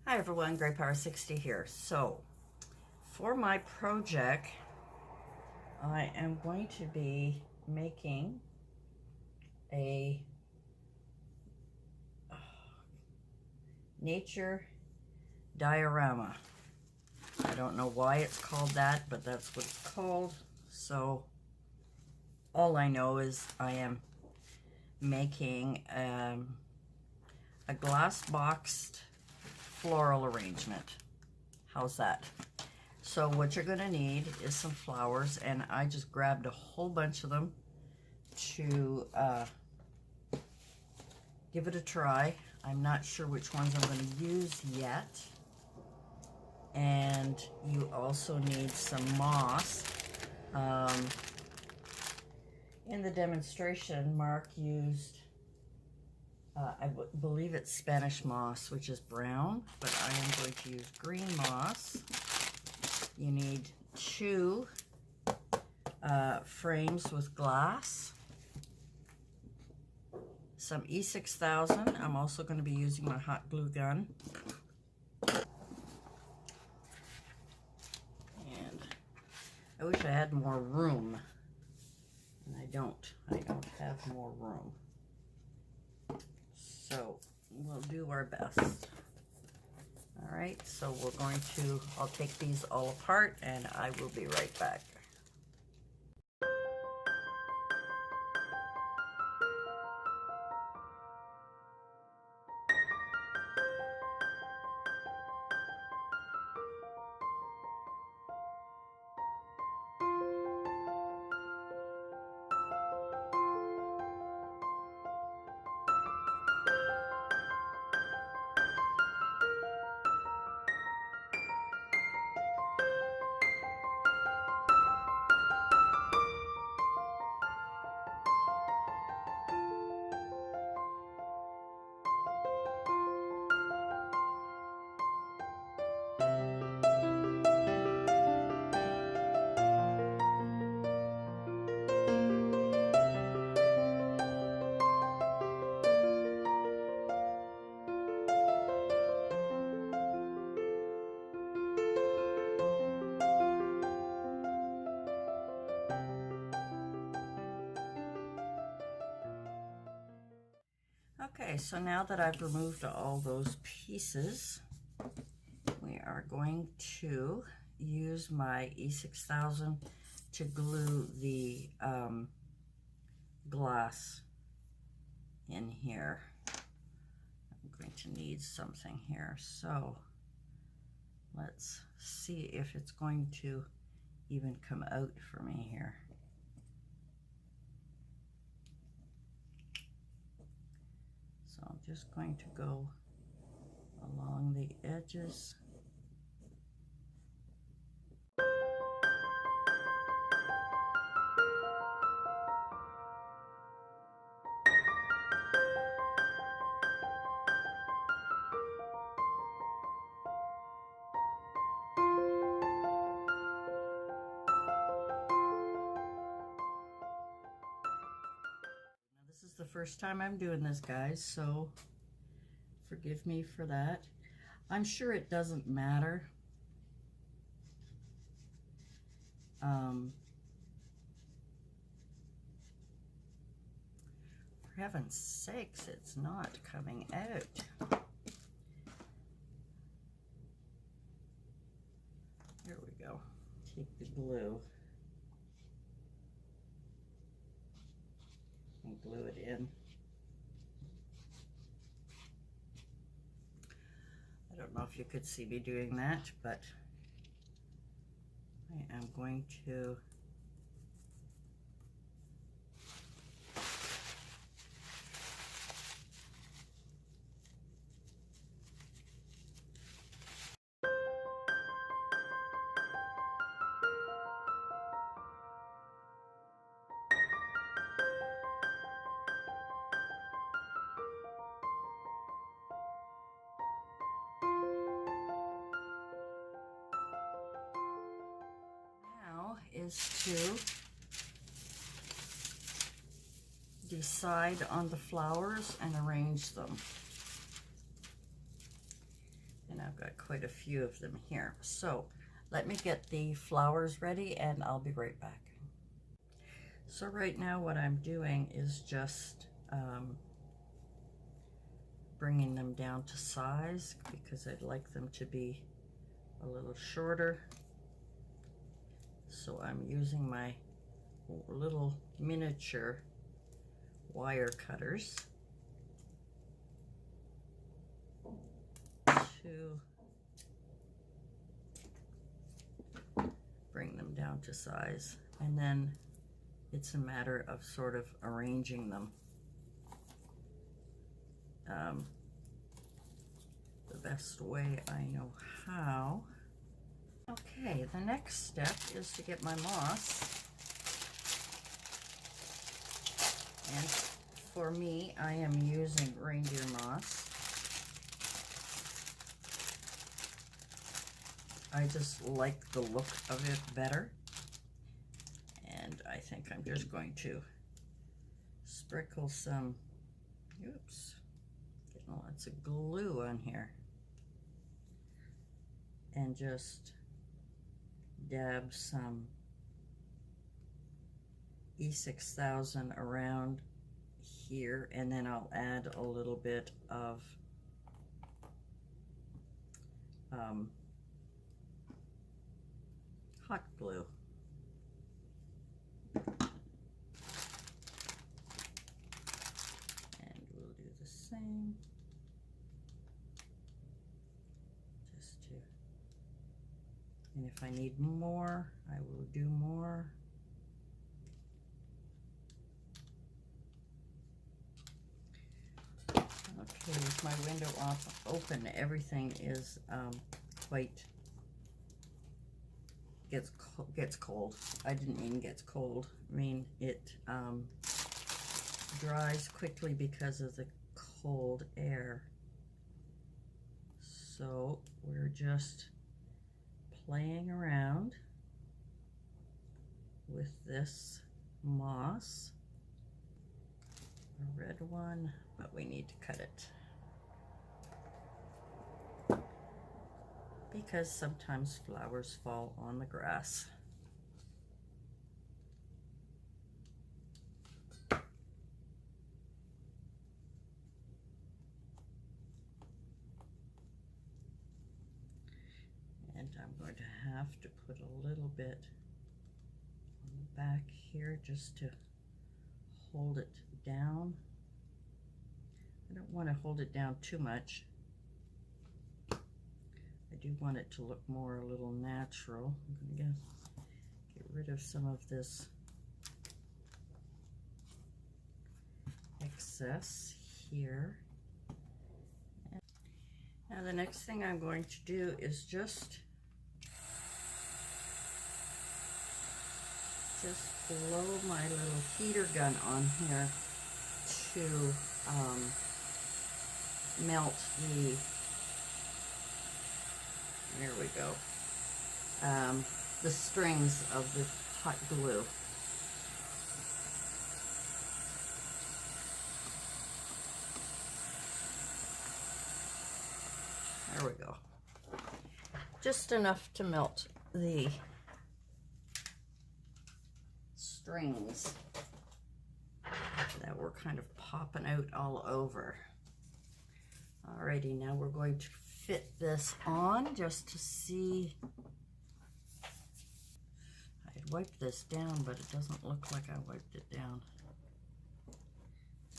Hi everyone, GrayPower 60 here. So, for my project, I am going to be making a nature diorama. I don't know why it's called that, but that's what it's called. So, all I know is I am making a glass boxed floral arrangement. How's that? So what you're going to need is some flowers, and I just grabbed a whole bunch of them to give it a try. I'm not sure which ones I'm going to use yet. And you also need some moss. In the demonstration, Mark used I believe it's Spanish moss, which is brown, but I am going to use green moss. You need 2 frames with glass, some E6000. I'm also going to be using my hot glue gun. And I wish I had more room, and I don't have more room. So we'll do our best. All right, so I'll take these all apart and I will be right back. Okay, so now that I've removed all those pieces, we are going to use my E6000 to glue the glass in here. I'm going to need something here, so let's see if it's going to even come out for me here. So I'm just going to go along the edges. This is the first time I'm doing this, guys, so forgive me for that. I'm sure it doesn't matter. For heaven's sakes, it's not coming out. Here we go. Take the glue and glue it in. I don't know if you could see me doing that, but I am going to to decide on the flowers and arrange them. And I've got quite a few of them here. So let me get the flowers ready and I'll be right back. So right now what I'm doing is just bringing them down to size because I'd like them to be a little shorter. So I'm using my little miniature wire cutters to bring them down to size, and then it's a matter of sort of arranging them the best way I know how. Okay, the next step is to get my moss, and for me I am using reindeer moss. I just like the look of it better, and I think I'm just going to sprinkle some, oops, getting lots of glue on here, and just dab some E6000 around here, and then I'll add a little bit of hot glue. And we'll do the same. Just to, and if I need more, I will do more. Okay, with my window open, everything is quite gets cold. I didn't mean gets cold. I mean it dries quickly because of the cold air. So we're just playing around with this moss. A red one, but we need to cut it because sometimes flowers fall on the grass. And I'm going to have to put a little bit on the back here just to hold it down. I don't want to hold it down too much. I do want it to look more a little natural. I'm going to get rid of some of this excess here. Now the next thing I'm going to do is just blow my little heater gun on here to melt there we go, the strings of the hot glue. There we go. Just enough to melt the strings that were kind of popping out all over. Alrighty, now we're going to fit this on just to see. I'd wiped this down, but it doesn't look like I wiped it down.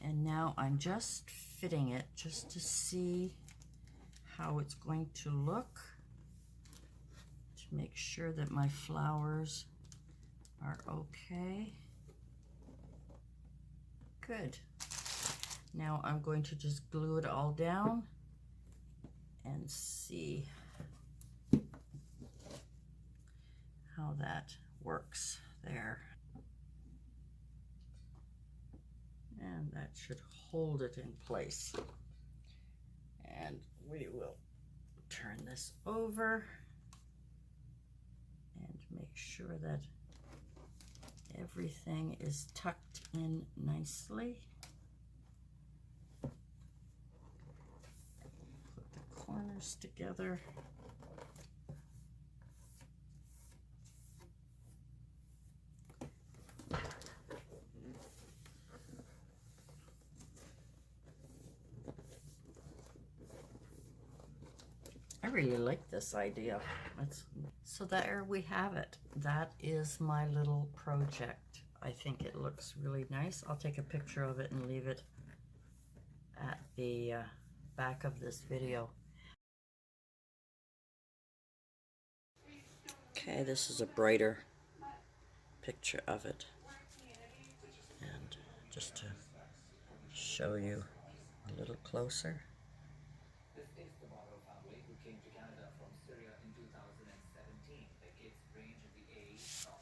And now I'm just fitting it just to see how it's going to look, to make sure that my flowers are okay. Good. Now I'm going to just glue it all down and see how that works there. And that should hold it in place. And we will turn this over and make sure that everything is tucked in nicely. Put the corner wires together. I really like this idea. So there we have it. That is my little project. I think it looks really nice. I'll take a picture of it and leave it at the back of this video. Okay, this is a brighter picture of it. And just to show you a little closer. This is the Barrow family who came to Canada from Syria in 2017. Their kids range in the age of